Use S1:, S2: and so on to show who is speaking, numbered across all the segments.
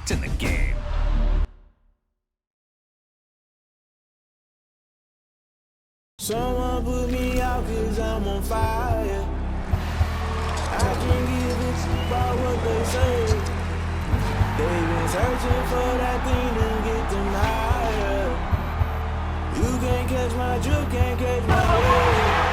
S1: locked in the game.
S2: Someone put me out 'cause I'm on fire. I can't give a shit about what they say. They've been searching for that thing to get them higher. You can't catch my drift, can't catch my wave.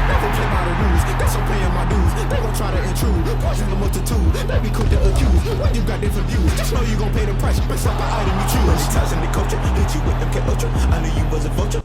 S3: Never play by the rules, that's I'm paying my dues. They gon' try to intrude, poison the multitude. They be quick to accuse, when you got different views. Just know you gon' pay the price, based off the item you choose. Many times in the culture, hit you with them cat ultra. I knew you was a vulture.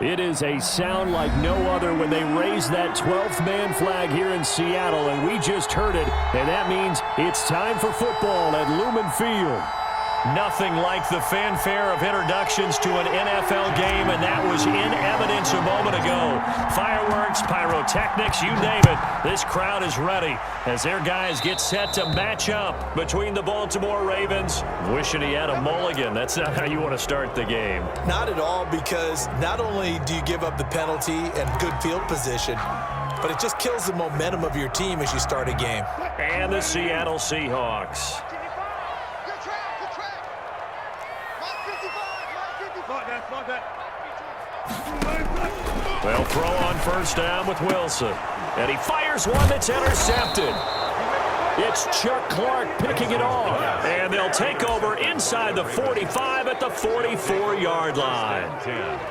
S4: It is a sound like no other when they raise that 12th man flag here in Seattle, and we just heard it, and that means it's time for football at Lumen Field. Nothing like the fanfare of introductions to an NFL game, and that was in evidence a moment ago. Fireworks, pyrotechnics, you name it. This crowd is ready as their guys get set to match up between the Baltimore Ravens. Wishing he had a mulligan. That's not how you want to start the game.
S5: Not at all, because not only do you give up the penalty and good field position, but it just kills the momentum of your team as you start a game.
S4: And the Seattle Seahawks. They'll throw on first down with Wilson. And he fires one that's intercepted. It's Chuck Clark picking it off. And they'll take over inside the 45 at the 44-yard line.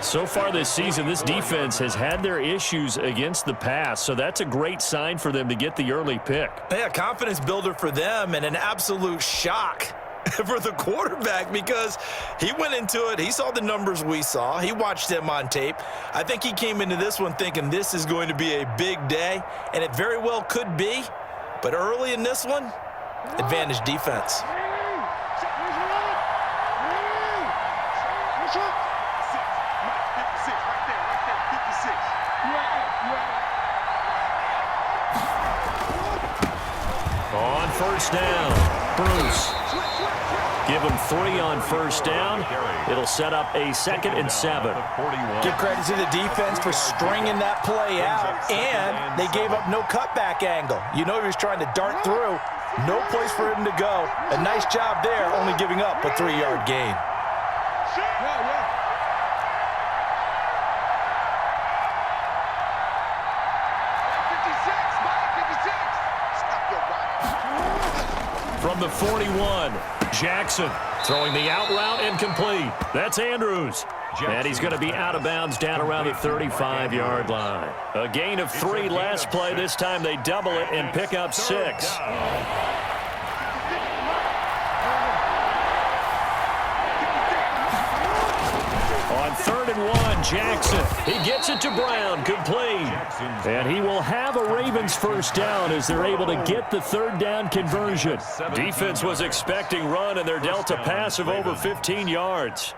S4: So far this season, this defense has had their issues against the pass, so that's a great sign for them to get the early pick.
S5: Yeah, confidence builder for them, and an absolute shock for the quarterback because he went into it. He saw the numbers we saw. He watched them on tape. I think he came into this one thinking this is going to be a big day, and it very well could be. But early in this one, advantage defense.
S4: On first down, Bruce. Give him 3 on first down. It'll set up a 2nd and 7.
S5: Give credit to the defense for stringing that play out, and they gave up no cutback angle. You know he was trying to dart through. No place for him to go. A nice job there, only giving up a 3-yard gain.
S4: From the 41, Jackson throwing the out route incomplete. That's Andrews. And he's going to be out of bounds down around the 35-yard line. A gain of 3 last play. This time they double it and pick up 6. On 3rd and 1, Jackson. He gets it to Brown, complete. And he will have a Ravens first down as they're able to get the 3rd down conversion. Defense was expecting run, and they're dealt a pass of over 15 yards.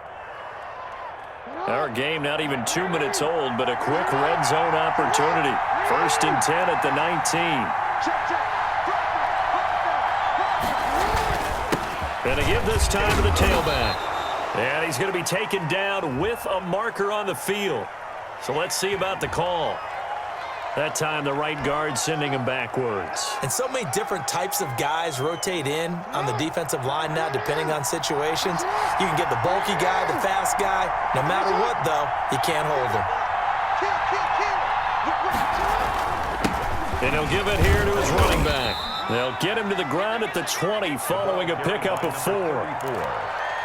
S4: Our game not even 2 minutes old, but a quick red zone opportunity. 1st and 10 at the 19. And a give this time to the tailback. And he's going to be taken down with a marker on the field. So let's see about the call. That time the right guard sending him backwards.
S5: And so many different types of guys rotate in on the defensive line now depending on situations. You can get the bulky guy, the fast guy. No matter what, though, you can't hold him.
S4: And he'll give it here to his running back. They'll get him to the ground at the 20 following a pickup of 4.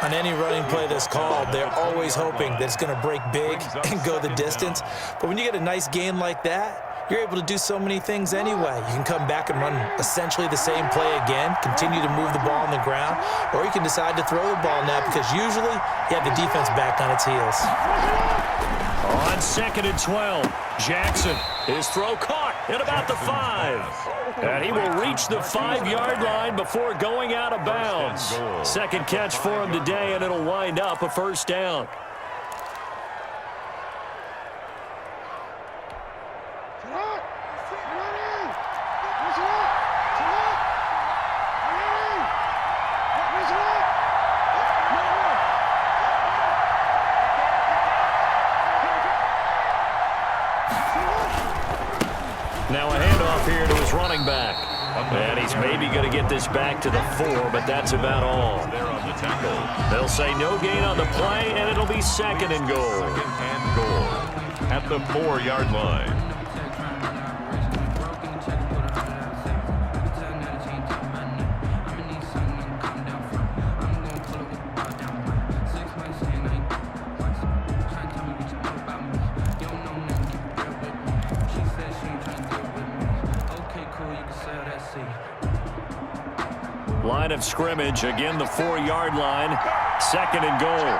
S5: On any running play that's called, they're always hoping that it's going to break big and go the distance. But when you get a nice gain like that, you're able to do so many things anyway. You can come back and run essentially the same play again, continue to move the ball on the ground, or you can decide to throw the ball now because usually you have the defense back on its heels.
S4: On 2nd and 12, Jackson, his throw caught at about the 5. And he will reach the 5-yard line before going out of bounds. 2nd catch for him today, and it'll wind up a first down. Now a handoff here to his running back. And he's maybe going to get this back to the 4, but that's about all. They'll say no gain on the play, and it'll be 2nd and goal.
S1: At the 4-yard line.
S4: Line of scrimmage, again the 4-yard line, 2nd and goal.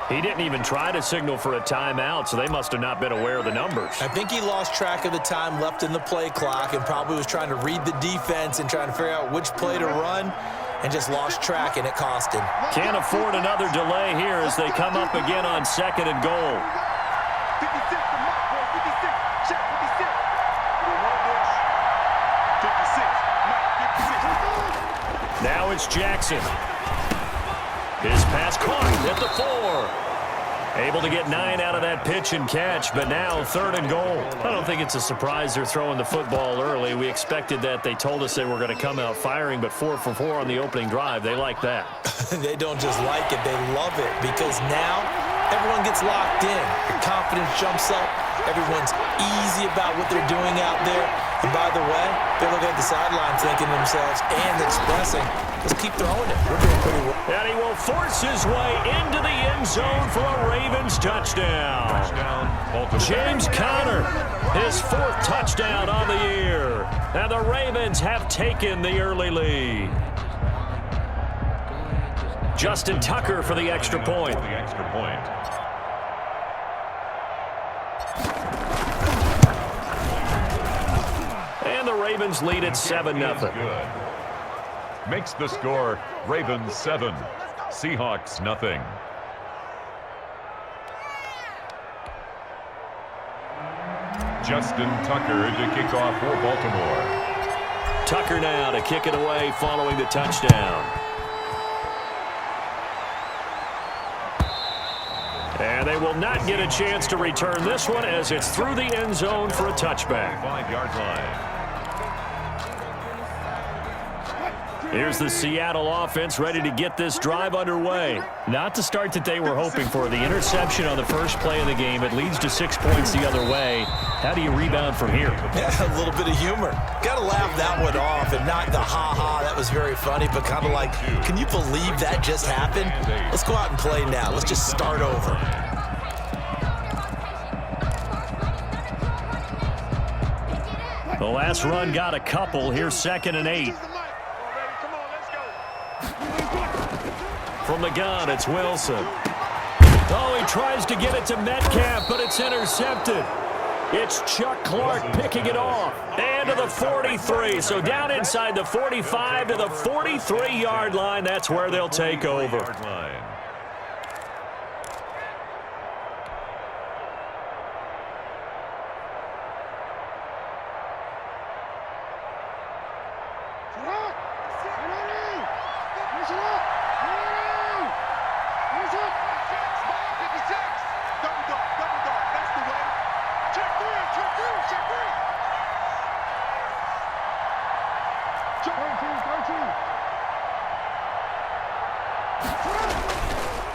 S4: He didn't even try to signal for a timeout, so they must have not been aware of the numbers.
S5: I think he lost track of the time left in the play clock and probably was trying to read the defense and trying to figure out which play to run and just lost track, and it cost him.
S4: Can't afford another delay here as they come up again on 2nd and goal. Now it's Jackson. His pass caught at the 4. Able to get 9 out of that pitch and catch, but now 3rd and goal. I don't think it's a surprise they're throwing the football early. We expected that. They told us they were going to come out firing, but 4 for 4 on the opening drive. They like that.
S5: They don't just like it, they love it, because now everyone gets locked in. The confidence jumps up. Everyone's easy about what they're doing out there. And by the way, they're looking at the sidelines thinking to themselves and expressing, let's keep throwing it. We're doing pretty well.
S4: And he will force his way into the end zone for a Ravens touchdown.
S1: Baltimore.
S4: James Conner, his 4th touchdown on the year. And the Ravens have taken the early lead. Justin Tucker for the extra point. And the Ravens lead at 7-0.
S1: Makes the score Ravens 7, Seahawks nothing. Justin Tucker to kick off for Baltimore.
S4: Tucker now to kick it away following the touchdown. And they will not get a chance to return this one as it's through the end zone for a touchback.
S1: 5-yard line.
S4: Here's the Seattle offense ready to get this drive underway.
S6: Not the start that they were hoping for. The interception on the first play of the game. It leads to 6 points the other way. How do you rebound from here?
S5: Yeah, a little bit of humor. Got to laugh that one off and not the ha-ha. That was very funny, but kind of like, can you believe that just happened? Let's go out and play now. Let's just start over.
S4: The last run got a couple. Here's 2nd and 8. From the gun, it's Wilson. Oh, he tries to get it to Metcalf, but it's intercepted. It's Chuck Clark picking it off. And to the 43. So down inside the 45 to the 43-yard line. That's where they'll take over.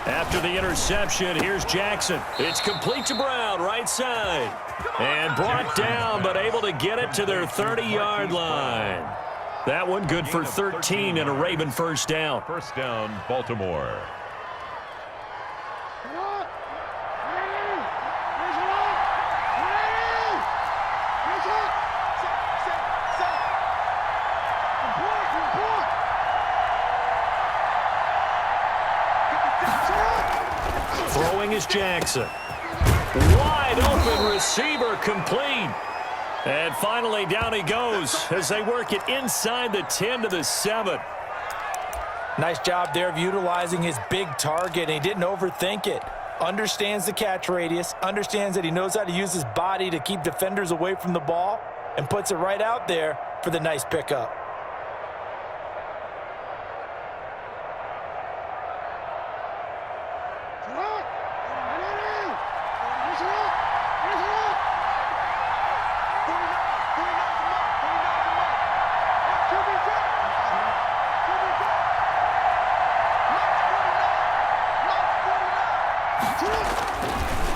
S4: After the interception, here's Jackson. It's complete to Brown, right side. And brought down, but able to get it to their 30-yard line. That one good for 13 and a Raven first down.
S1: First down, Baltimore.
S4: Throwing is Jackson. Wide open receiver complete. And finally down he goes as they work it inside the 10 to the 7.
S5: Nice job there of utilizing his big target. He didn't overthink it. Understands the catch radius. Understands that he knows how to use his body to keep defenders away from the ball. And puts it right out there for the nice pickup.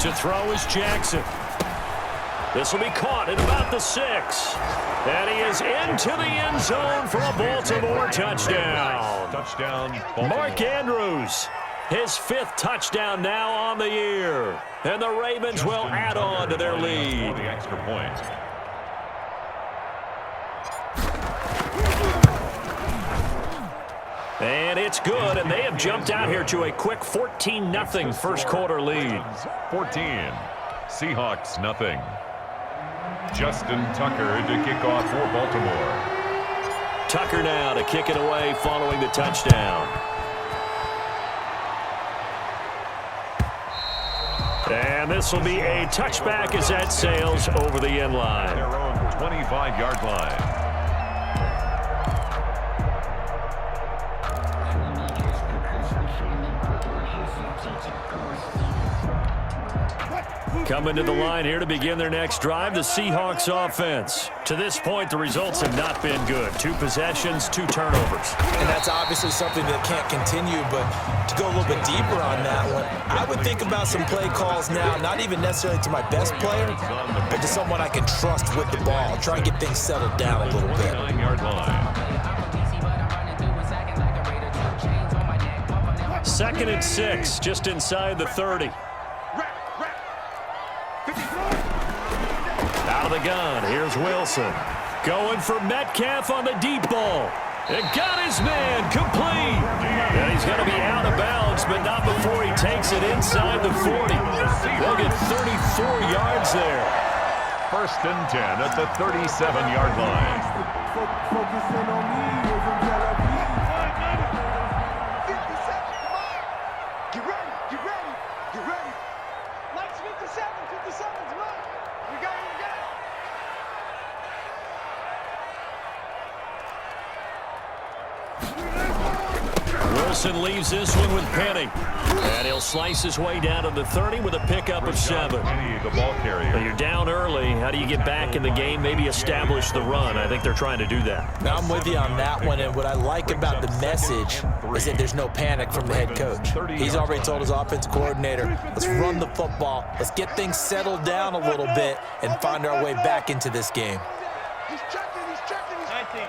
S4: To throw is Jackson. This will be caught at about the 6. And he is into the end zone for a Baltimore touchdown.
S1: Touchdown, Baltimore.
S4: Mark Andrews, his 5th touchdown now on the year. And the Ravens will add on to their lead.
S1: For the extra point.
S4: And it's good, and they have jumped out here to a quick 14-0 first quarter lead.
S1: 14, Seahawks nothing. Justin Tucker to kick off for Baltimore.
S4: Tucker now to kick it away following the touchdown. And this will be a touchback as that sails over the end line.
S1: Their own 25-yard line.
S4: Coming to the line here to begin their next drive, the Seahawks offense. To this point, the results have not been good. 2 possessions, 2 turnovers.
S5: And that's obviously something that can't continue, but to go a little bit deeper on that one, I would think about some play calls now, not even necessarily to my best player, but to someone I can trust with the ball. Try and get things settled down a little bit.
S1: 9-yard line.
S4: 2nd and 6, just inside the 30. Out of the gun, here's Wilson. Going for Metcalf on the deep ball. And got his man complete. And he's going to be out of bounds, but not before he takes it inside the 40. They'll get 34 yards there.
S1: 1st and 10 at the 37-yard line.
S2: Focusing on me, Get ready, get ready, get ready. Lights 57, 57's right. We got it, we got it.
S4: Wilson leaves this one with Penny. And he'll slice his way down to the 30 with a pickup of 7.
S1: Penny, the ball carrier.
S4: When you're down early, how do you get back in the game, maybe establish the run? I think they're trying to do that.
S5: Now, I'm with you on that one, and what I like about the message is that there's no panic from the head coach. He's already told his offensive coordinator, let's run the football, let's get things settled down a little bit and find our way back into this game.
S2: He's checking, he's checking. 19.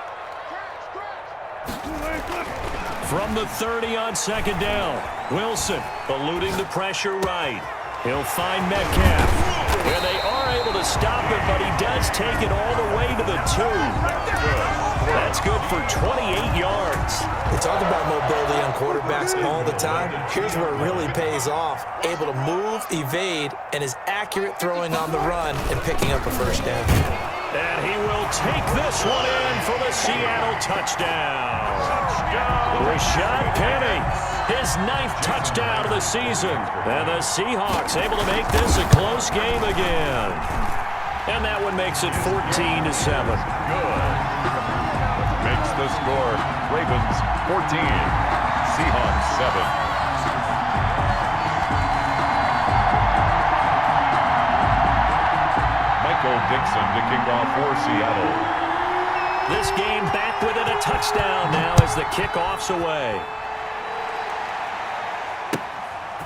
S4: From the 30 on 2nd down, Wilson eluding the pressure right. He'll find Metcalf. And they are able to stop him, but he does take it all the way to the 2. That's good for 28 yards.
S5: We talk about mobility on quarterbacks all the time. Here's where it really pays off. Able to move, evade, and is accurate throwing on the run and picking up a 1st down.
S4: And he will take this one in for the Seattle touchdown. Rashad Penny, his 9th touchdown of the season. And the Seahawks able to make this a close game again. And that one makes it 14-7.
S1: Good. Makes the score Ravens 14, Seahawks 7. Dixon to kick off for Seattle.
S4: This game back within a touchdown now as the kickoff's away.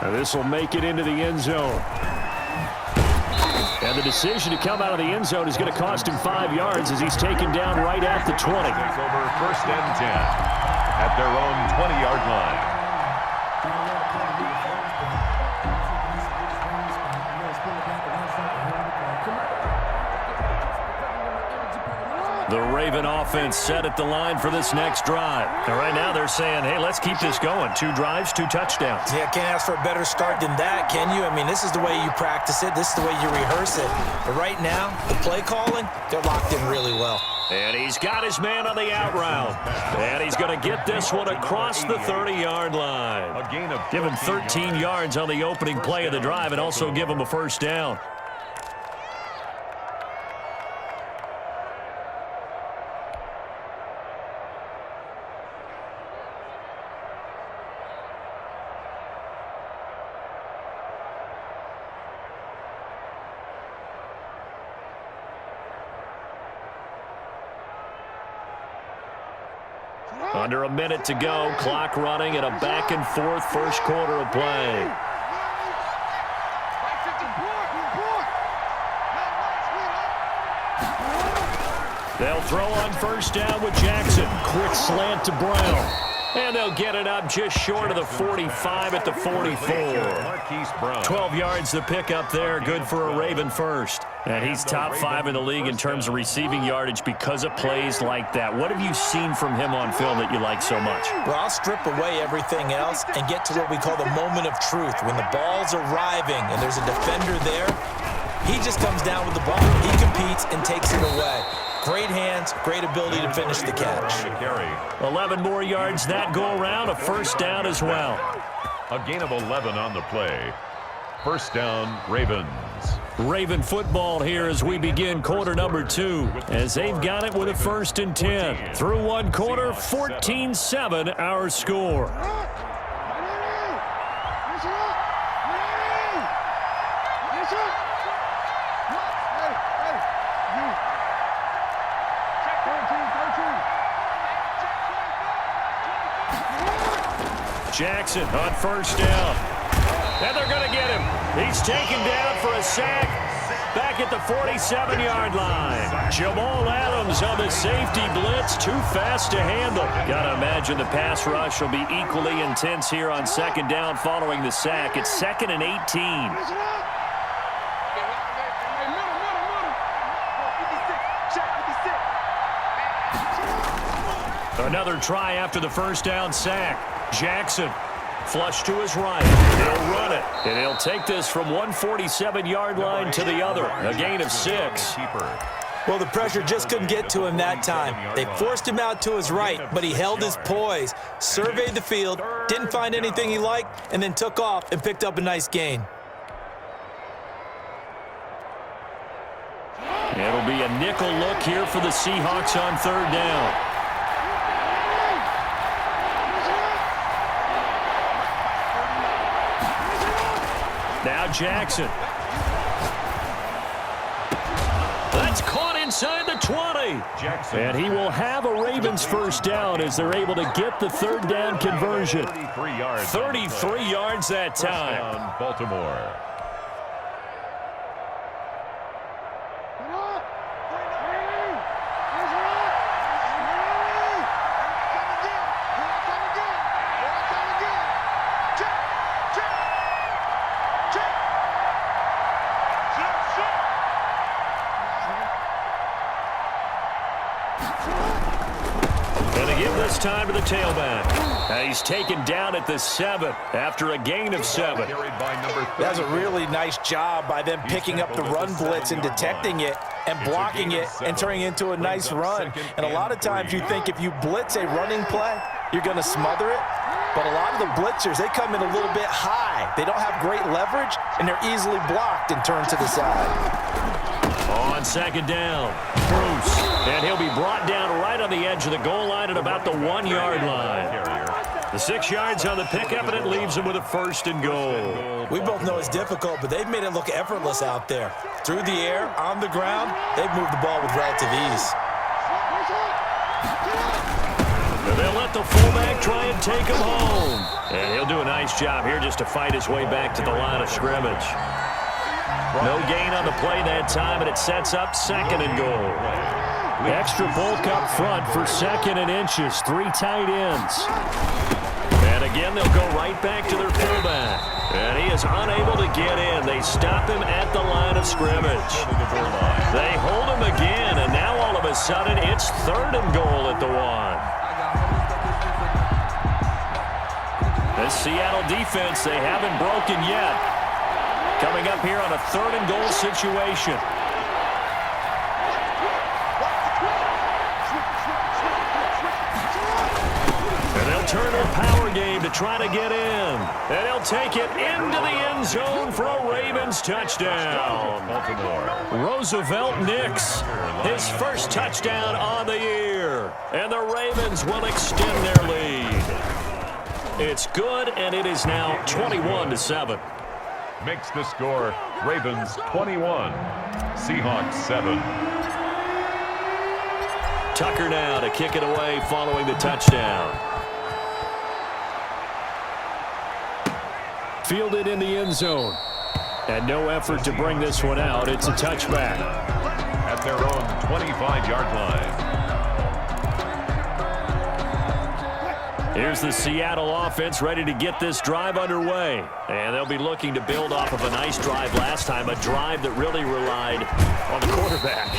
S4: And this will make it into the end zone. And the decision to come out of the end zone is going to cost him 5 yards as he's taken down right at the 20.
S1: Takes over 1st and 10 at their own 20-yard line.
S4: The Raven offense set at the line for this next drive. And right now they're saying, hey, let's keep this going. 2 drives, 2 touchdowns.
S5: Yeah, can't ask for a better start than that, can you? I mean, this is the way you practice it. This is the way you rehearse it. But right now, the play calling, they're locked in really well.
S4: And he's got his man on the out route. And he's going to get this one across the 30-yard line. Give him 13 yards on the opening play of the drive and also give him a 1st down. Under a minute to go, clock running, and a back-and-forth 1st quarter of play. They'll throw on 1st down with Jackson. Quick slant to Brown. And they'll get it up just short of the 45 at the 44. 12 yards to pick up there, good for a Raven 1st. And he's top 5 in the league in terms of receiving yardage because of plays like that. What have you seen from him on film that you like so much?
S5: Well, I'll strip away everything else and get to what we call the moment of truth. When the ball's arriving and there's a defender there, he just comes down with the ball. He competes and takes it away. Great hands, great ability to finish the catch.
S4: 11 more yards that go around, a 1st down as well.
S1: A gain of 11 on the play. 1st down, Ravens.
S4: Raven football here as we begin quarter number 2, as they've got it with a 1st and 10. Through 1 quarter, 14-7 our score. Jackson on 1st down. And they're going to get him. He's taken down for a sack. back at the 47-yard line. Jamal Adams on the safety blitz, too fast to handle. Gotta imagine the pass rush will be equally intense here on second down following the sack. It's 2nd and 18. Another try after the first down sack. Jackson, flush to his right. He'll run it, and he'll take this from 147-yard line to the other. A gain of 6.
S5: Well, the pressure just couldn't get to him that time. They forced him out to his right, but he held his poise, surveyed the field, didn't find anything he liked, and then took off and picked up a nice gain.
S4: It'll be a nickel look here for the Seahawks on third down. Now Jackson. That's caught inside the 20. And he will have a Ravens first down as they're able to get the third down conversion. 33 yards that time.
S1: Baltimore.
S4: Time to the tailback. He's taken down at the 7 after a gain of 7.
S5: That's a really nice job by them picking up the run blitz and detecting it and blocking it and turning it into a nice run. And a lot of times you think if you blitz a running play, you're going to smother it. But a lot of the blitzers, they come in a little bit high. They don't have great leverage, and they're easily blocked and turned to the side.
S4: On second down, Bruce, and he'll be brought down right on the edge of the goal line at about the 1-yard line. The 6 yards on the pickup, and it leaves him with a 1st and goal.
S5: We both know it's difficult, but they've made it look effortless out there. Through the air, on the ground, they've moved the ball with relative ease.
S4: And they'll let the fullback try and take him home. And he'll do a nice job here just to fight his way back to the line of scrimmage. No gain on the play that time, and it sets up 2nd and goal. Extra bulk up front for 2nd and inches. 3 tight ends. And again, they'll go right back to their fullback. And he is unable to get in. They stop him at the line of scrimmage. They hold him again, and now all of a sudden it's 3rd and goal at the 1. The Seattle defense, they haven't broken yet. Coming up here on a 3rd and goal situation. And they'll turn a power game to try to get in. And he'll take it into the end zone for a Ravens touchdown. Roosevelt Nix, his first touchdown on the year. And the Ravens will extend their lead. It's good, and it is now 21-7.
S1: Makes the score Ravens 21, Seahawks 7.
S4: Tucker now to kick it away following the touchdown. Fielded in the end zone. And no effort to bring this one out. It's a touchback.
S1: At their own 25-yard line.
S4: Here's the Seattle offense ready to get this drive underway. And they'll be looking to build off of a nice drive last time, a drive that really relied on the quarterback.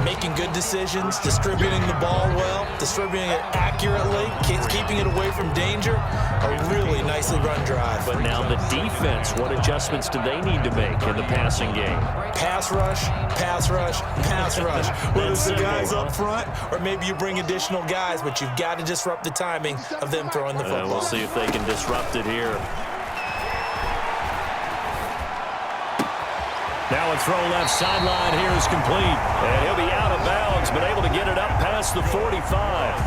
S5: Making good decisions, distributing the ball well, distributing it accurately, keeping it away from danger. A really nicely run drive.
S4: But now the defense, what adjustments do they need to make in the passing game?
S5: Pass rush, pass rush, pass rush. Whether it's the guys up front or maybe you bring additional guys, but you've got to disrupt the timing of them throwing the football.
S4: We'll see if they can disrupt it here. Now a throw left sideline here is complete. And he'll be out of bounds, but able to get it up past the 45.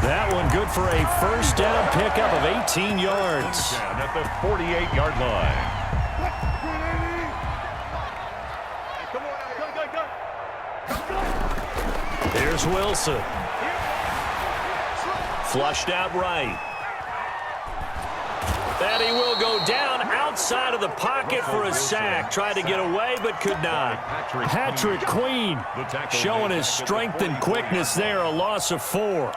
S4: That one good for a first down pickup of 18 yards.
S1: Down at the 48-yard line.
S4: Here's Wilson. Flushed out right. And he will go down outside of the pocket for a sack. Tried to get away, but could not. Patrick Queen showing his strength and quickness there, a loss of 4.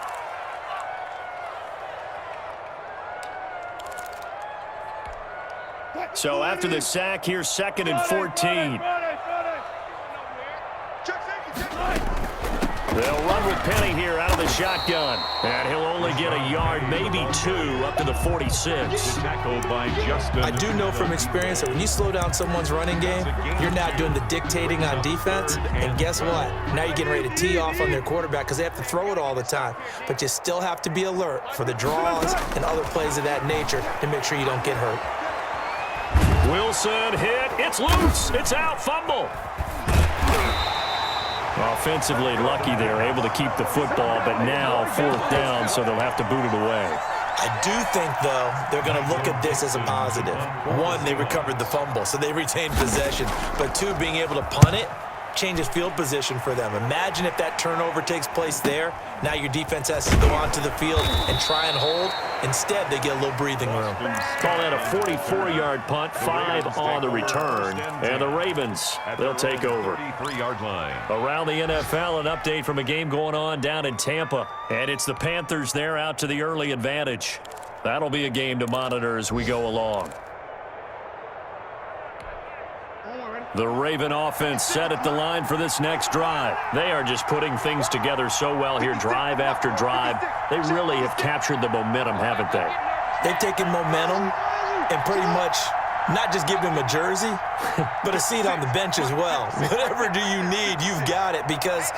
S4: So after the sack, here's 2nd and 14. They'll run with Penny here out of the shotgun. And he'll only get a yard, maybe 2, up to the 46.
S5: I do know from experience that when you slow down someone's running game, you're not doing the dictating on defense. And guess what? Now you're getting ready to tee off on their quarterback because they have to throw it all the time. But you still have to be alert for the draws and other plays of that nature to make sure you don't get hurt.
S4: Wilson hit. It's loose. It's out. Fumble. Offensively lucky they're able to keep the football, but now 4th down, so they'll have to boot it away.
S5: I do think, though, they're going to look at this as a positive. 1, they recovered the fumble, so they retained possession. But 2, being able to punt it changes field position for them. Imagine if that turnover takes place there. Now your defense has to go onto the field and try and hold. Instead, they get a little breathing room.
S4: Call that a 44-yard punt, 5 on the return. And the Ravens, they'll take over. Around the NFL, an update from a game going on down in Tampa. And it's the Panthers there out to the early advantage. That'll be a game to monitor as we go along. The Raven offense set at the line for this next drive. They are just putting things together so well here, drive after drive. They really have captured the momentum, haven't they?
S5: They've taken momentum and pretty much not just give him a jersey, but a seat on the bench as well. Whatever do you need, you've got it, because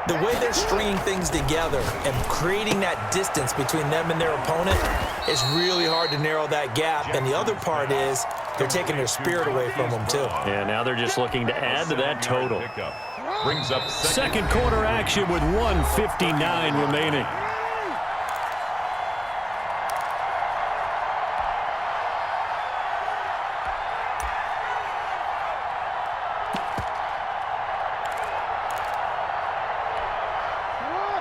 S5: the way they're stringing things together and creating that distance between them and their opponent, it's really hard to narrow that gap. And the other part is they're taking their spirit away from them, too.
S4: Yeah, now they're just looking to add to that total. Brings up second quarter action with 1:59 remaining.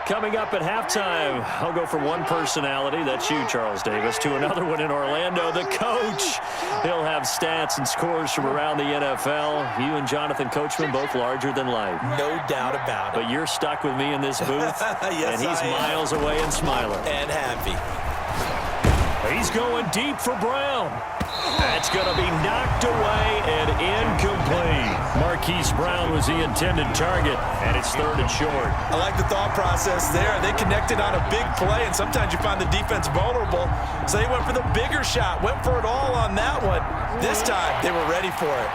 S4: Coming up at halftime, I'll go from one personality, that's you, Charles Davis, to another one in Orlando, the coach. He'll have stats and scores from around the NFL. You and Jonathan Coachman, both larger than life.
S5: No doubt about it.
S4: But you're stuck with me in this booth,
S5: yes,
S4: and he's miles away and smiling.
S5: And happy.
S4: He's going deep for Brown. That's going to be knocked away and incomplete. Marquise Brown was the intended target, and it's 3rd and short.
S5: I like the thought process there. They connected on a big play, and sometimes you find the defense vulnerable. So they went for the bigger shot, went for it all on that one. This time, they were ready for it.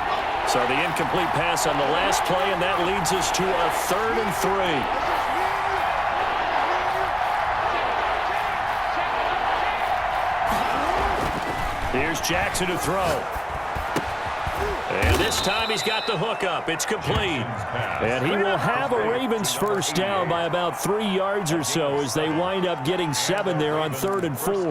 S4: So the incomplete pass on the last play, and that leads us to a 3rd and 3. Here's Jackson to throw. And this time he's got the hook up. It's complete. And he will have a Ravens first down by about 3 yards or so as they wind up getting 7 there on 3rd and 4.
S7: Let's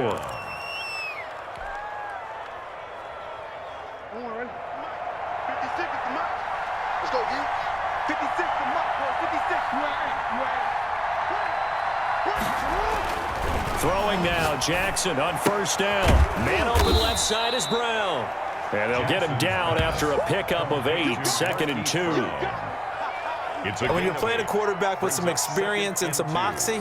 S7: go, dude. 56 to Muck, bro. 56.
S4: Throwing now, Jackson on first down. Man open left side is Brown. And they'll get him down after a pickup of 8, 2nd and 2.
S5: When you're playing a quarterback with some experience and some moxie,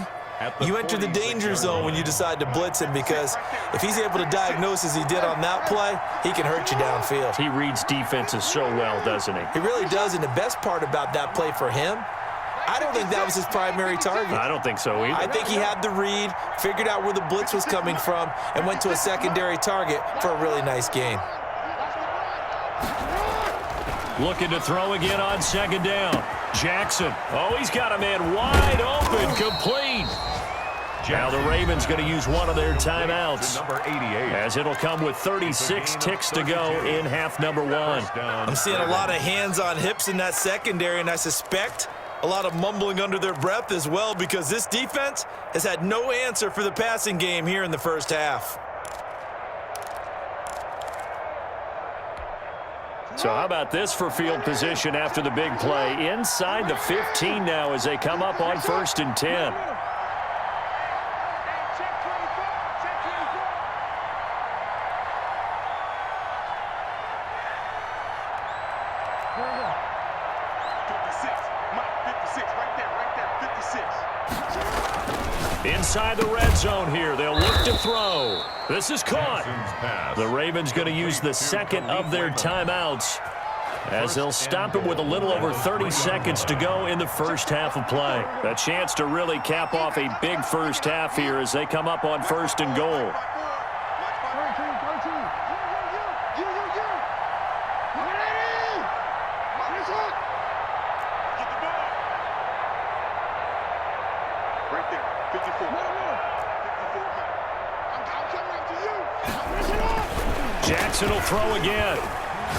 S5: you enter the danger zone when you decide to blitz him, because if he's able to diagnose as he did on that play, he can hurt you downfield.
S4: He reads defenses so well, doesn't he?
S5: He really does, and the best part about that play for him, I don't think that was his primary target.
S4: I don't think so either.
S5: I think he had the read, figured out where the blitz was coming from, and went to a secondary target for a really nice gain.
S4: Looking to throw again on 2nd down. Jackson. Oh, he's got a man wide open, complete. Now the Ravens going to use one of their timeouts,
S1: Number 88.
S4: as it'll come with 36 ticks to go in half number 1.
S5: I'm seeing a lot of hands on hips in that secondary, and I suspect a lot of mumbling under their breath as well, because this defense has had no answer for the passing game here in the first half.
S4: So how about this for field position after the big play? Inside the 15 now as they come up on 1st and 10. Inside the red zone here. They'll look to throw. This is caught. The Ravens going to use the second of their timeouts as they'll stop it with a little over 30 seconds to go in the first half of play. A chance to really cap off a big first half here as they come up on 1st and goal. Jackson will throw again.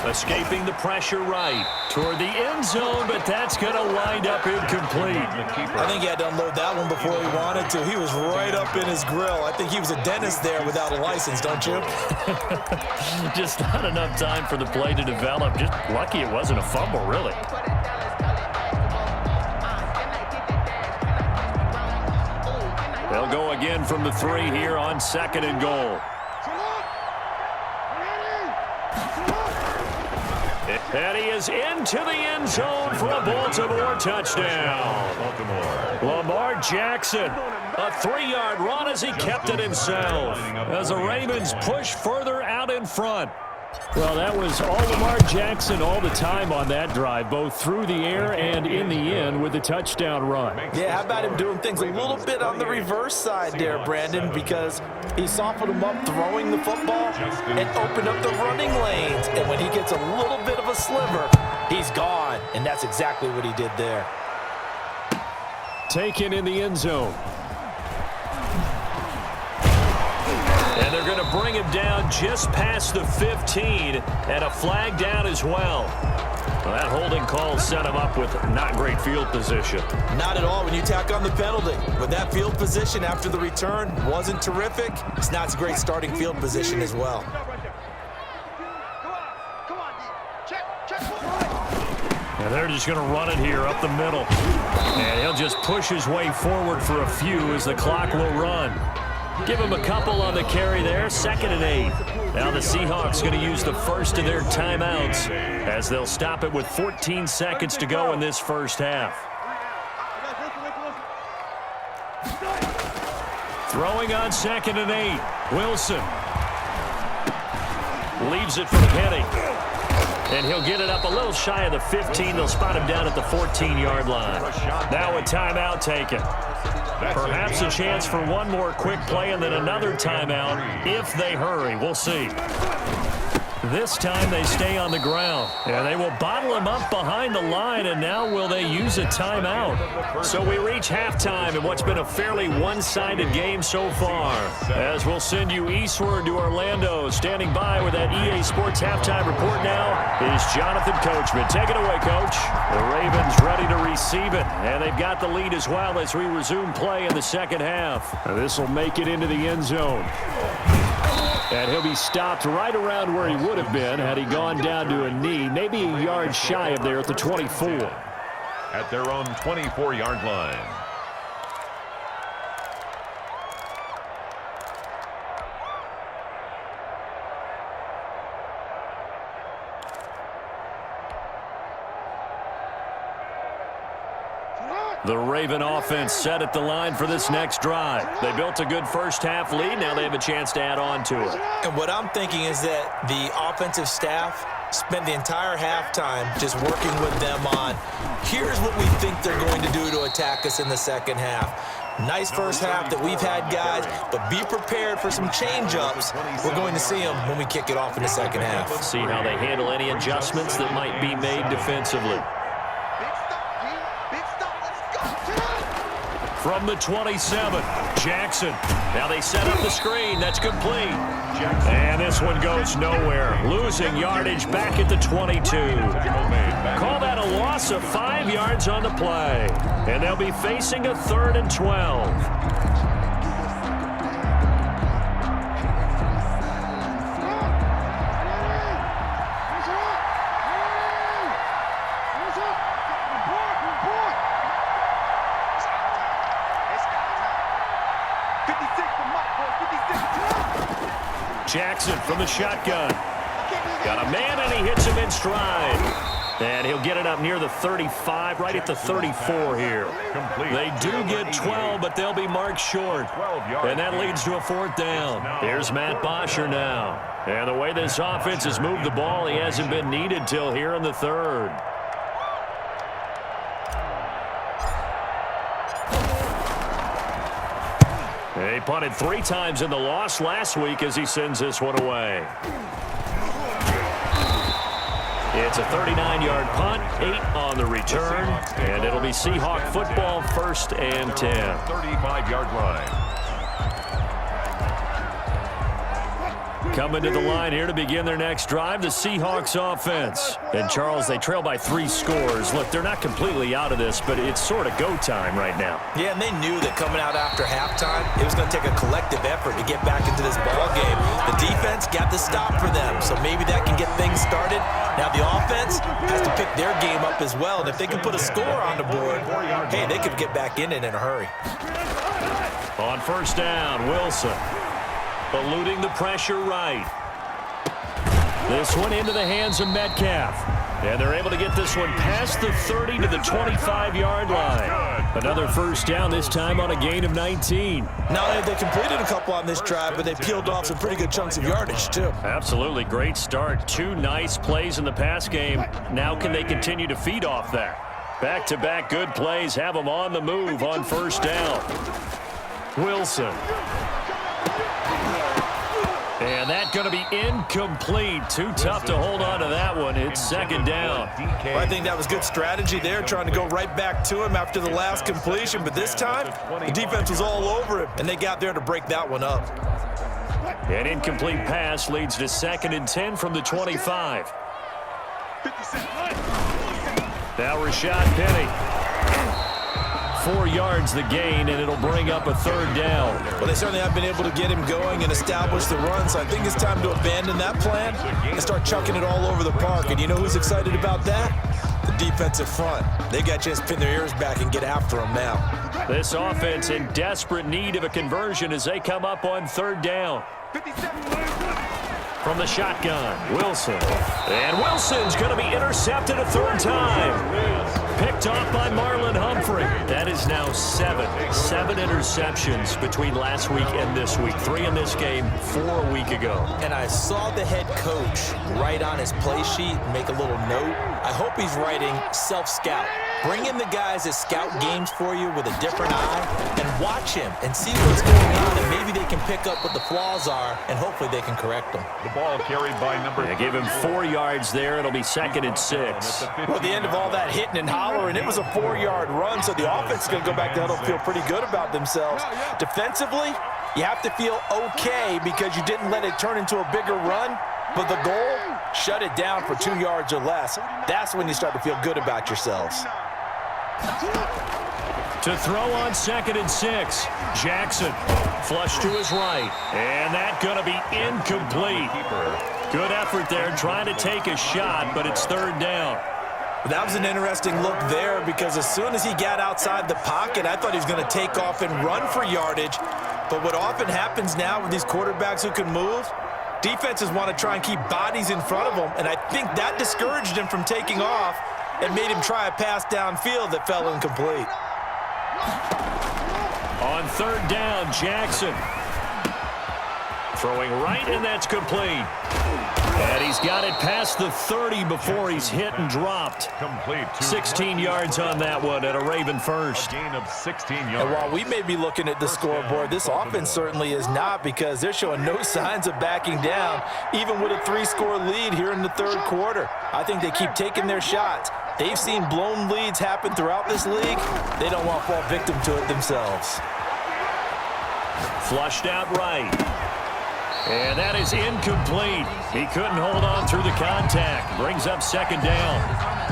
S4: Escaping the pressure right toward the end zone, but that's going to wind up incomplete.
S5: I think he had to unload that one before he wanted to. He was right up in his grill. I think he was a dentist there without a license, don't you?
S4: Just not enough time for the play to develop. Just lucky it wasn't a fumble, really. They'll go again from the 3 here on 2nd and goal. And he is into the end zone for a Baltimore touchdown. Lamar Jackson, a 3-yard run as he kept it himself, as the Ravens push further out in front. Well, that was all Lamar Jackson all the time on that drive, both through the air and in the end with the touchdown run.
S5: Yeah, how about him doing things a little bit on the reverse side there, Brandon, because he softened him up throwing the football and opened up the running lanes. And when he gets a little bit of a sliver, he's gone. And that's exactly what he did there.
S4: Taken in the end zone. And they're going to bring him down just past the 15, and a flag down as well. Well, that holding call set him up with not great field position.
S5: Not at all when you tack on the penalty. But that field position after the return wasn't terrific. It's not a great starting field position as well.
S4: And they're just going to run it here up the middle. And he'll just push his way forward for a few as the clock will run. Give him a couple on the carry there, 2nd and 8. Now the Seahawks going to use the first of their timeouts as they'll stop it with 14 seconds to go in this first half. Throwing on 2nd and 8. Wilson leaves it for Penny. And he'll get it up a little shy of the 15. They'll spot him down at the 14-yard line. Now a timeout taken. Perhaps a chance for one more quick play and then another timeout if they hurry. We'll see. This time they stay on the ground. And they will bottle him up behind the line, and now will they use a timeout? So we reach halftime in what's been a fairly one-sided game so far. As we'll send you eastward to Orlando. Standing by with that EA Sports halftime report now is Jonathan Coachman. Take it away, Coach. The Ravens ready to receive it, and they've got the lead as well as we resume play in the second half. This will make it into the end zone. And he'll be stopped right around where he would have been had he gone down to a knee, maybe a yard shy of there at the 24.
S1: At their own 24-yard line.
S4: The Raven offense set at the line for this next drive. They built a good first-half lead. Now they have a chance to add on to it.
S5: And what I'm thinking is that the offensive staff spent the entire halftime just working with them on, here's what we think they're going to do to attack us in the second half. Nice first half that we've had, guys, but be prepared for some change-ups. We're going to see them when we kick it off in the second half.
S4: See how they handle any adjustments that might be made defensively. From the 27, Jackson. Now they set up the screen. That's complete. And this one goes nowhere. Losing yardage back at the 22. Call that a loss of 5 yards on the play. And they'll be facing a 3rd and 12. Jackson from the shotgun. Got a man, and he hits him in stride. And he'll get it up near the 35, right at the 34 here. They do get 12, but they'll be marked short. And that leads to a 4th down. Here's Matt Bosher now. And the way this offense has moved the ball, he hasn't been needed till here in the 3rd. He punted 3 times in the loss last week as he sends this one away. It's a 39-yard punt, 8 on the return, and it'll be Seahawk football, 1st and 10.
S1: 35-yard line.
S4: Coming to the line here to begin their next drive, the Seahawks offense. And, Charles, they trail by 3 scores. Look, they're not completely out of this, but it's sort of go time right now.
S5: Yeah, and they knew that coming out after halftime, it was going to take a collective effort to get back into this ball game. The defense got the stop for them, so maybe that can get things started. Now the offense has to pick their game up as well, and if they can put a score on the board, hey, they could get back in it in a hurry.
S4: On 1st down, Wilson. Eluding the pressure right. This one into the hands of Metcalf. And they're able to get this one past the 30 to the 25-yard line. Another 1st down, this time on a gain of 19.
S5: Now they completed a couple on this drive, but they peeled off some pretty good chunks of yardage, too.
S4: Absolutely great start. 2 nice plays in the pass game. Now can they continue to feed off that? Back-to-back good plays have them on the move on 1st down. Wilson. And that's going to be incomplete. Too tough to hold on to that one. It's 2nd down.
S5: Well, I think that was good strategy there, trying to go right back to him after the last completion. But this time, the defense was all over him, and they got there to break that one up.
S4: An incomplete pass leads to 2nd and 10 from the 25. Now Rashad Penny. 4 yards the gain, and it'll bring up a 3rd down.
S5: Well, they certainly have been able to get him going and establish the run, so I think it's time to abandon that plan and start chucking it all over the park. And you know who's excited about that? The defensive front. They got to just pin their ears back and get after him now.
S4: This offense in desperate need of a conversion as they come up on 3rd down. From the shotgun, Wilson. And Wilson's going to be intercepted a 3rd time. Picked off by Marlon Humphrey. That is now 7 interceptions between last week and this week. 3 in this game, 4 a week ago.
S5: And I saw the head coach write on his play sheet, make a little note. I hope he's writing self-scout. Bring in the guys that scout games for you with a different eye and watch him and see what's going on, and maybe they can pick up what the flaws are, and hopefully they can correct them.
S1: The ball carried by number.
S4: They give him 4 yards there. It'll be 2nd and 6.
S5: Well, at the end of all that hitting and hollering, it was a 4-yard run, so the offense is going to go back to huddle, feel pretty good about themselves. Defensively, you have to feel okay because you didn't let it turn into a bigger run, but the goal, shut it down for 2 yards or less. That's when you start to feel good about yourselves.
S4: To throw on 2nd and 6, Jackson flush to his right, and that's going to be incomplete. Good effort there trying to take a shot, but it's 3rd down.
S5: That was an interesting look there because as soon as he got outside the pocket, I thought he was going to take off and run for yardage. But what often happens now with these quarterbacks who can move, defenses want to try and keep bodies in front of them, and I think that discouraged him from taking off and made him try a pass downfield that fell incomplete.
S4: On 3rd down, Jackson. Throwing right, and that's complete. And he's got it past the 30 before he's hit and dropped.
S1: Complete.
S4: 16 yards on that one at a Raven first.
S1: Gain of 16 yards.
S5: And while we may be looking at the scoreboard, this offense certainly is not, because they're showing no signs of backing down, even with a 3-score lead here in the 3rd quarter. I think they keep taking their shots. They've seen blown leads happen throughout this league. They don't want to fall victim to it themselves.
S4: Flushed out right. And that is incomplete. He couldn't hold on through the contact. Brings up 2nd down.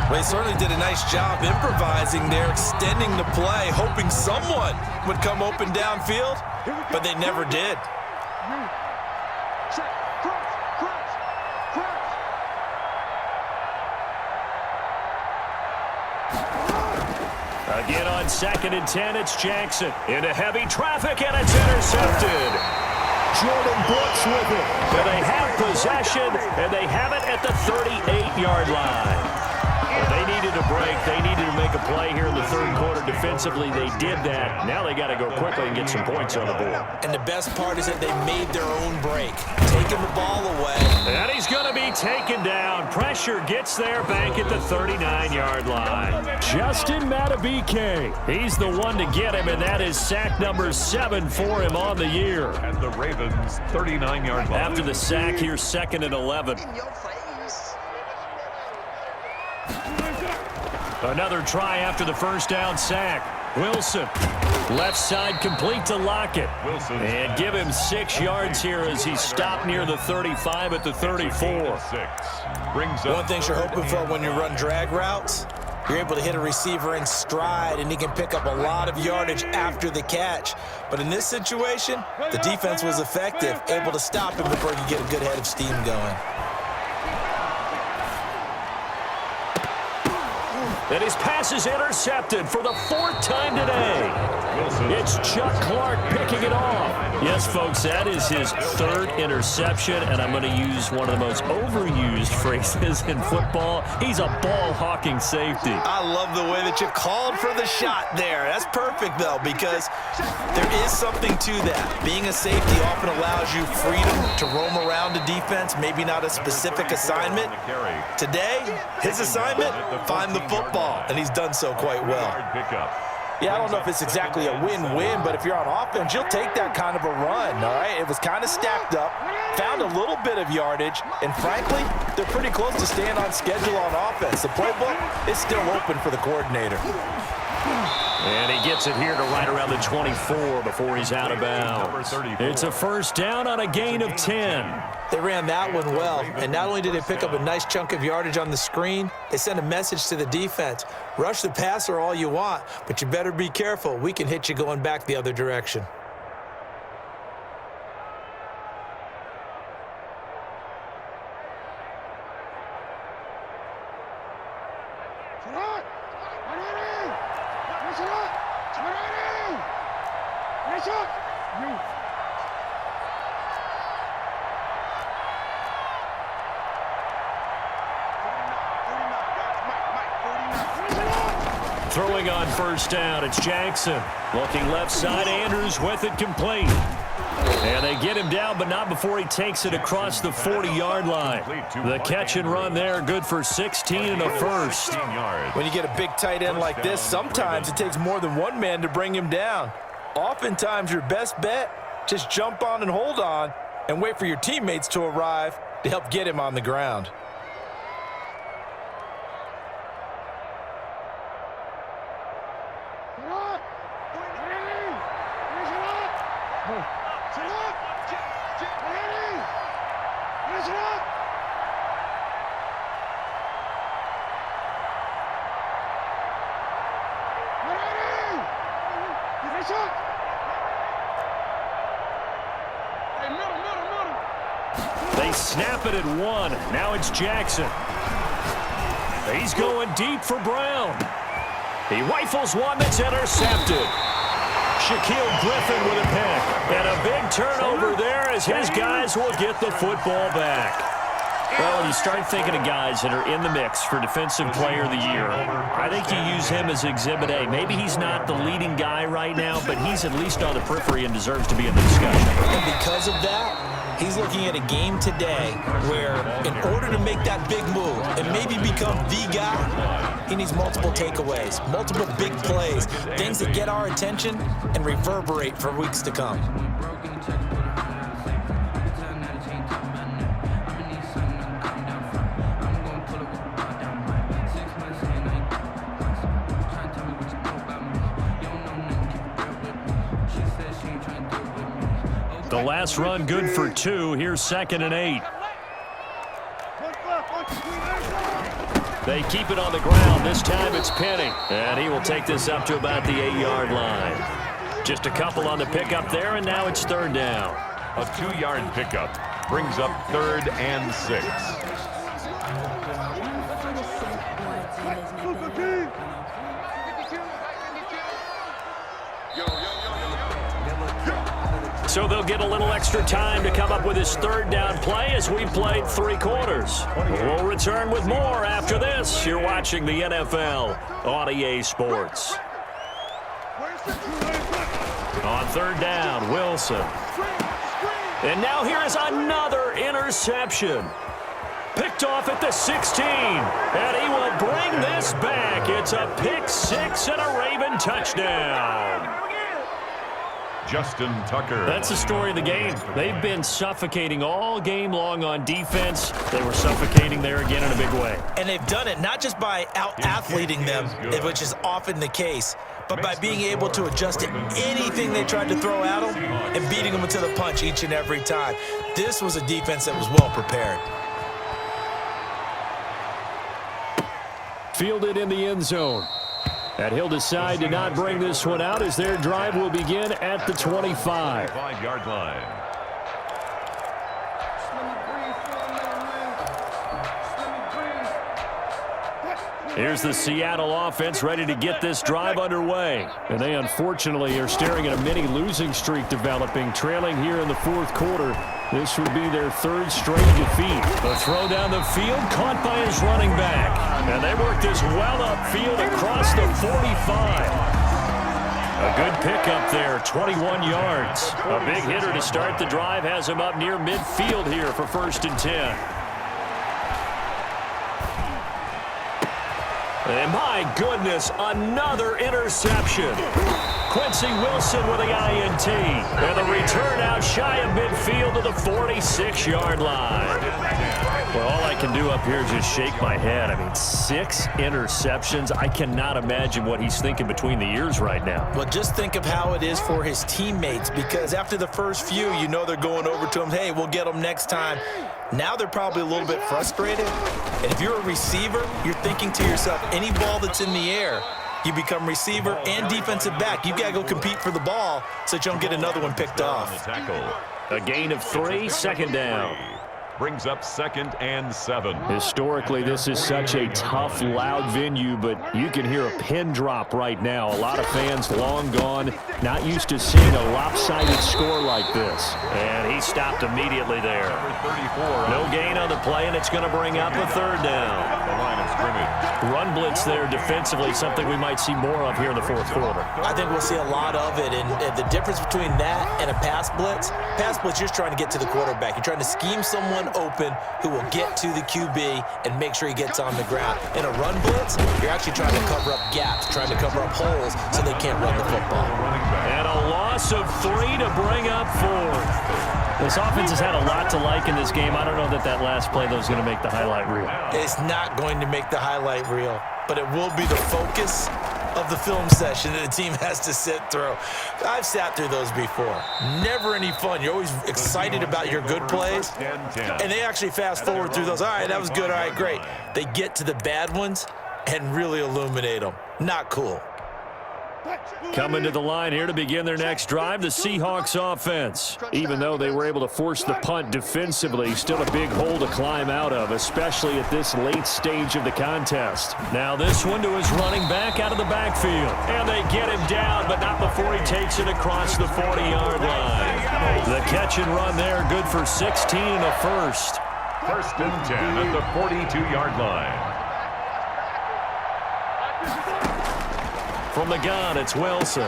S5: Well, he certainly did a nice job improvising there, extending the play, hoping someone would come open downfield, but they never did.
S4: Again on 2nd and 10, it's Jackson. Into heavy traffic, and it's intercepted. Jordan Brooks with it. And they have possession, and they have it at the 38-yard line. needed a break. They needed to make a play here in the third quarter defensively. They did that. Now they got to go quickly and get some points on the board.
S5: And the best part is that they made their own break, taking the ball away.
S4: And he's going to be taken down. Pressure gets there back at the 39-yard line. Justin Matabike. He's the one to get him, and that is sack number 7 for him on the year.
S1: At the Ravens' 39-yard line.
S4: After the sack, here's 2nd and 11. Another try after the first down sack. Wilson, left side complete to Lockett.
S1: Wilson.
S4: And give him 6 yards here as he stopped near the 35 at the 34.
S1: Brings up
S5: One thing you're hoping for when you run drag routes, you're able to hit a receiver in stride, and he can pick up a lot of yardage after the catch. But in this situation, the defense was effective, able to stop him before he could get a good head of steam going.
S4: And his pass is intercepted for the 4th time today. It's Chuck Clark picking it off. Yes, folks, that is his 3rd interception, and I'm going to use one of the most overused phrases in football. He's a ball-hawking safety.
S5: I love the way that you called for the shot there. That's perfect, though, because there is something to that. Being a safety often allows you freedom to roam around a defense, maybe not a specific assignment. Today, his assignment, find the football, and he's done so quite well. Yeah, I don't know if it's exactly a win-win, but if you're on offense, you'll take that kind of a run, all right? It was kind of stacked up, found a little bit of yardage, and frankly, they're pretty close to staying on schedule on offense. The playbook is still open for the coordinator.
S4: And he gets it here to right around the 24 before he's out of bounds. It's a first down on a gain of 10.
S5: They ran that one well, and not only did they pick up a nice chunk of yardage on the screen, they sent a message to the defense. Rush the passer all you want, but you better be careful. We can hit you going back the other direction.
S4: Throwing on first down, it's Jackson. Looking left side, Andrews with it complete. And they get him down, but not before he takes it across the 40-yard line. The catch and run there, good for 16 and a first.
S5: When you get a big tight end like this, sometimes it takes more than one man to bring him down. Oftentimes, your best bet, just jump on and hold on and wait for your teammates to arrive to help get him on the ground.
S4: They snap it at 1. Now it's Jackson. He's going deep for Brown. He rifles one that's intercepted. Shaquille Griffin with a pick. And a big turnover there as his guys will get the football back. Well, when you start thinking of guys that are in the mix for Defensive Player of the Year, I think you use him as Exhibit A. Maybe he's not the leading guy right now, but he's at least on the periphery and deserves to be in the discussion.
S5: And because of that, he's looking at a game today where in order to make that big move and maybe become the guy, he needs multiple takeaways, multiple big plays, things that get our attention and reverberate for weeks to come.
S4: The last run good for 2. Here's 2nd and 8. They keep it on the ground. This time it's Penny. And he will take this up to about the 8-yard line. Just a couple on the pickup there, and now it's 3rd down.
S1: A 2-yard pickup brings up 3rd and 6.
S4: So they'll get a little extra time to come up with his third down play as we played 3 quarters. We'll return with more after this. You're watching the NFL on EA Sports. On third down, Wilson. And now here is another interception. Picked off at the 16. And he will bring this back. It's a pick 6 and a Raven touchdown.
S1: Justin Tucker.
S4: That's the story of the game. They've been suffocating all game long on defense. They were suffocating there again in a big way.
S5: And they've done it not just by out-athleting them, which is often the case, but by being able to adjust to anything they tried to throw at them and beating them to the punch each and every time. This was a defense that was well prepared.
S4: Fielded in the end zone. And he'll decide to not bring this one out as their drive will begin at the 25.
S1: 5-yard line.
S4: Here's the Seattle offense ready to get this drive underway. And they unfortunately are staring at a mini losing streak developing, trailing here in the 4th quarter. This would be their 3rd straight defeat. The throw down the field caught by his running back. And they work this well upfield across the 45. A good pickup there, 21 yards. A big hitter to start the drive has him up near midfield here for 1st and 10. And my goodness, another interception. Quincy Wilson with the INT. And the return out shy of midfield to the 46-yard line. Well, all I can do up here is just shake my head. I mean, 6 interceptions. I cannot imagine what he's thinking between the ears right now.
S5: Well, just think of how it is for his teammates, because after the first few, you know they're going over to him, hey, we'll get them next time. Now they're probably a little bit frustrated. And if you're a receiver, you're thinking to yourself, any ball that's in the air, you become receiver and defensive back. You've got to go compete for the ball so that you don't get another one picked off.
S4: A gain of 3, 2nd down.
S1: Brings up 2nd and 7.
S4: Historically, this is such a tough, loud venue, but you can hear a pin drop right now. A lot of fans long gone, not used to seeing a lopsided score like this. And he stopped immediately there. No gain on the play, and it's going to bring up a 3rd down.
S1: The line of scrimmage.
S4: Run blitz there defensively, something we might see more of here in the 4th quarter.
S5: I think we'll see a lot of it, and the difference between that and a pass blitz, you're just trying to get to the quarterback. You're trying to scheme someone open who will get to the QB and make sure he gets on the ground. In a run blitz, you're actually trying to cover up gaps, trying to cover up holes so they can't run the football.
S4: And a loss of 3 to bring up 4th. This offense has had a lot to like in this game. I don't know that last play, though, is going to make the highlight reel.
S5: It's not going to make the highlight reel, but it will be the focus of the film session that the team has to sit through. I've sat through those before. Never any fun. You're always excited about your good plays, and they actually fast forward through those. All right, that was good. All right, great. They get to the bad ones and really illuminate them. Not cool.
S4: Coming to the line here to begin their next drive, the Seahawks offense. Even though they were able to force the punt defensively, still a big hole to climb out of, especially at this late stage of the contest. Now this one to his running back out of the backfield. And they get him down, but not before he takes it across the 40-yard line. The catch and run there, good for 16 and a 1st.
S1: 1st and 10 at the 42-yard line.
S4: From the gun, it's Wilson.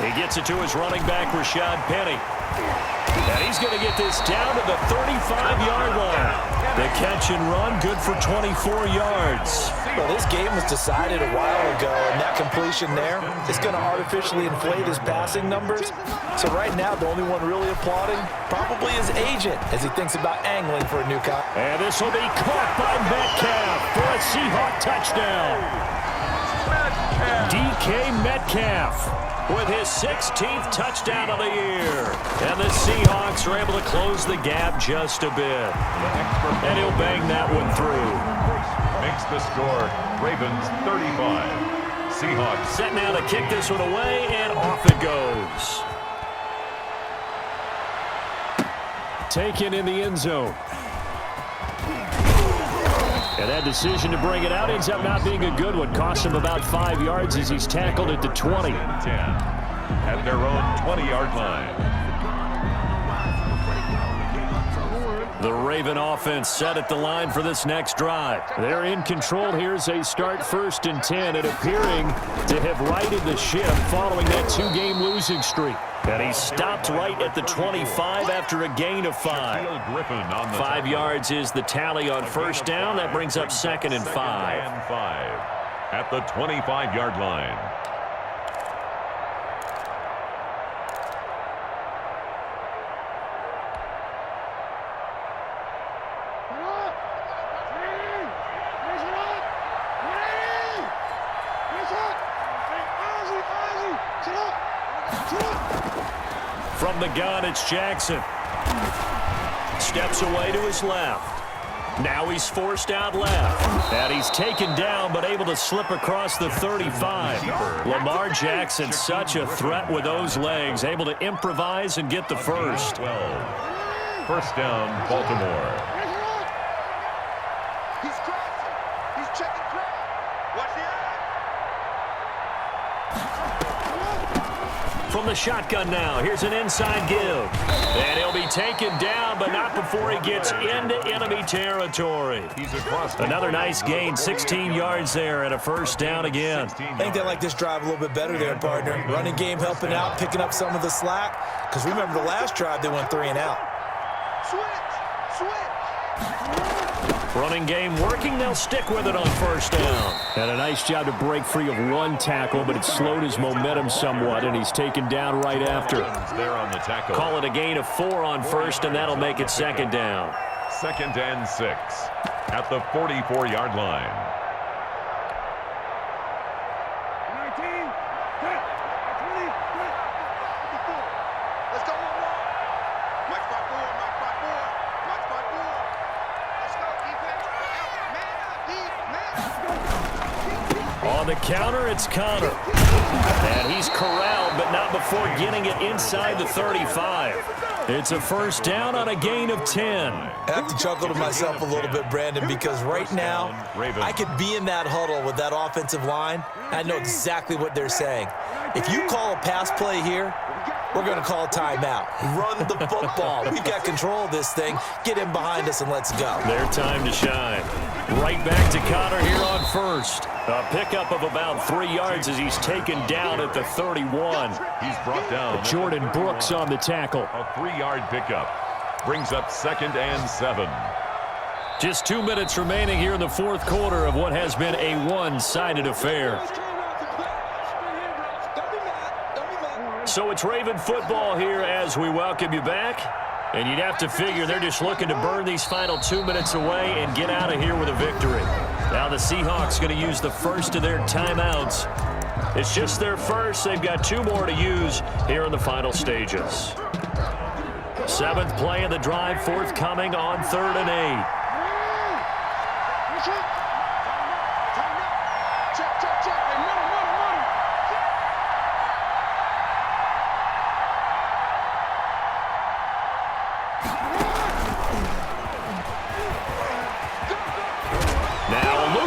S4: He gets it to his running back, Rashad Penny. And he's going to get this down to the 35-yard line. The catch and run, good for 24 yards.
S5: Well, this game was decided a while ago, and that completion there is going to artificially inflate his passing numbers. So right now, the only one really applauding probably his agent as he thinks about angling for a new cop.
S4: And this will be caught by Metcalf for a Seahawk touchdown. DK Metcalf with his 16th touchdown of the year. And the Seahawks are able to close the gap just a bit. And he'll bang that one through.
S1: Makes the score Ravens 35. Seahawks
S4: set now to kick this one away, and off it goes. Taken in the end zone. And that decision to bring it out ends up not being a good one. Costs him about 5 yards as he's tackled at the 20.
S1: 10 at their own 20-yard line.
S4: The Raven offense set at the line for this next drive. They're in control here as they start 1st and 10 and appearing to have righted the ship following that 2-game losing streak. And he stopped right at the 25 after a gain of 5. 5 yards is the tally on 1st down. That brings up 2nd and 5.
S1: At the 25-yard line.
S4: From the gun, it's Jackson. Steps away to his left. Now he's forced out left. And he's taken down, but able to slip across the 35. Lamar Jackson, such a threat with those legs, able to improvise and get the first.
S1: 1st down, Baltimore.
S7: He's crossing. He's checking crowd. Watch the eye.
S4: From the shotgun now, here's an inside give. And he'll be taken down, but not before he gets into enemy territory. Another nice gain, 16 yards there and a 1st down again.
S5: I think they like this drive a little bit better there, partner. Running game helping out, picking up some of the slack. Because remember the last drive, they went 3 and out.
S7: Switch.
S4: Running game working, they'll stick with it on 1st down. And a nice job to break free of 1 tackle, but it slowed his momentum somewhat, and he's taken down right after.
S1: There on the tackle.
S4: Call it a gain of 4 on 1st, and that'll make it 2nd down.
S1: 2nd and 6 at the 44-yard line.
S7: 19, 20, let's go, Mike 5-4, Mike 5-4, Mike 5-4. Let's go, defense. Man up,
S4: On the counter, it's Connor. And he's corralled, but not before getting it inside the 35. It's a 1st down on a gain of 10.
S5: I have to chuckle to myself a little bit, Brandon, because right now I could be in that huddle with that offensive line. I know exactly what they're saying. If you call a pass play here, we're going to call a timeout. Run the football. We've got control of this thing. Get in behind us and let's go.
S4: Their time to shine. Right back to Connor here on 1st. A pickup of about 3 yards as he's taken down at the 31.
S1: He's brought down.
S4: Jordan Brooks on the tackle.
S1: A 3-yard pickup. Brings up 2nd and 7.
S4: Just 2 minutes remaining here in the 4th quarter of what has been a one-sided affair. So it's Raven football here as we welcome you back. And you'd have to figure they're just looking to burn these final 2 minutes away and get out of here with a victory. Now the Seahawks going to use the first of their timeouts. It's just their first. They've got 2 more to use here in the final stages. 7th play of the drive forthcoming on 3rd and 8.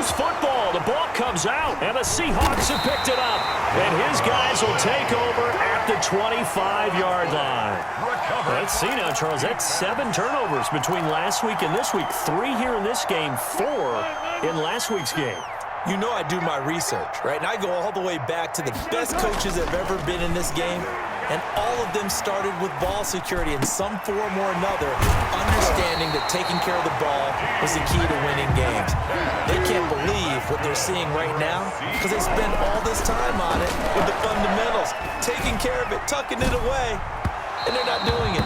S4: Football. The ball comes out, and the Seahawks have picked it up. And his guys will take over at the 25-yard line. Let's see now, Charles. That's 7 turnovers between last week and this week. 3 here in this game, 4 in last week's game.
S5: You know I do my research, right? And I go all the way back to the best coaches that have ever been in this game. And all of them started with ball security in some form or another, understanding that taking care of the ball was the key to winning games. They can't believe what they're seeing right now because they spend all this time on it with the fundamentals, taking care of it, tucking it away, and they're not doing it.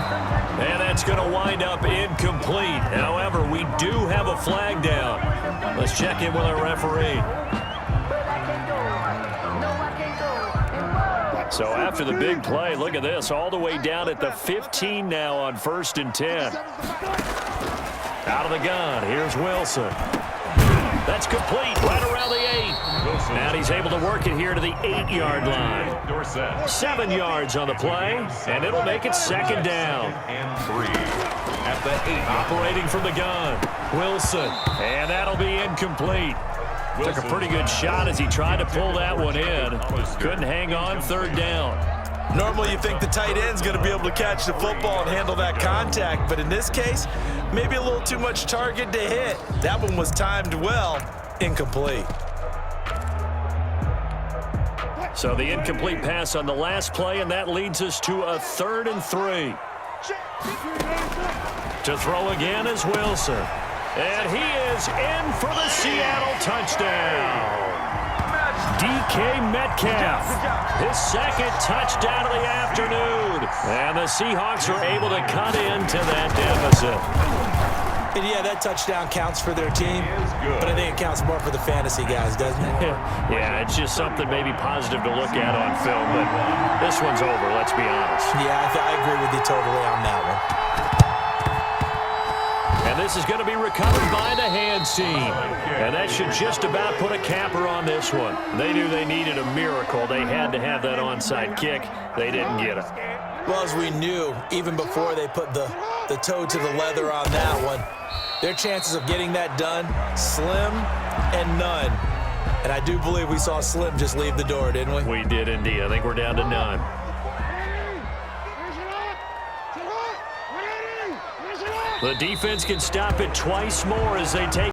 S4: And that's going to wind up incomplete. However, we do have a flag down. Let's check in with our referee. So after the big play, look at this, all the way down at the 15 now on 1st and 10. Out of the gun, here's Wilson. That's complete, right around the 8. And he's able to work it here to the 8-yard line. 7 yards on the play, and it'll make it 2nd down.
S1: And 3 at the 8.
S4: Operating from the gun, Wilson, and that'll be incomplete. Took a pretty good shot as he tried to pull that one in. Couldn't hang on 3rd down.
S5: Normally you think the tight end's going to be able to catch the football and handle that contact, but in this case, maybe a little too much target to hit. That one was timed well, incomplete.
S4: So the incomplete pass on the last play, and that leads us to a 3rd and 3. To throw again is Wilson. And he is in for the Seattle touchdown. DK Metcalf, his 2nd touchdown of the afternoon. And the Seahawks are able to cut into that deficit.
S5: And yeah, that touchdown counts for their team, but I think it counts more for the fantasy guys, doesn't it?
S4: Yeah, it's just something maybe positive to look at on film, but this one's over, let's be honest.
S5: Yeah, I agree with you totally on that one.
S4: And this is going to be recovered by the hands team. And that should just about put a capper on this one. They knew they needed a miracle. They had to have that onside kick. They didn't get it.
S5: Well, as we knew, even before they put the toe to the leather on that one, their chances of getting that done, slim and none. And I do believe we saw Slim just leave the door, didn't we?
S4: We did indeed. I think we're down to none. The defense can stop it twice more as they take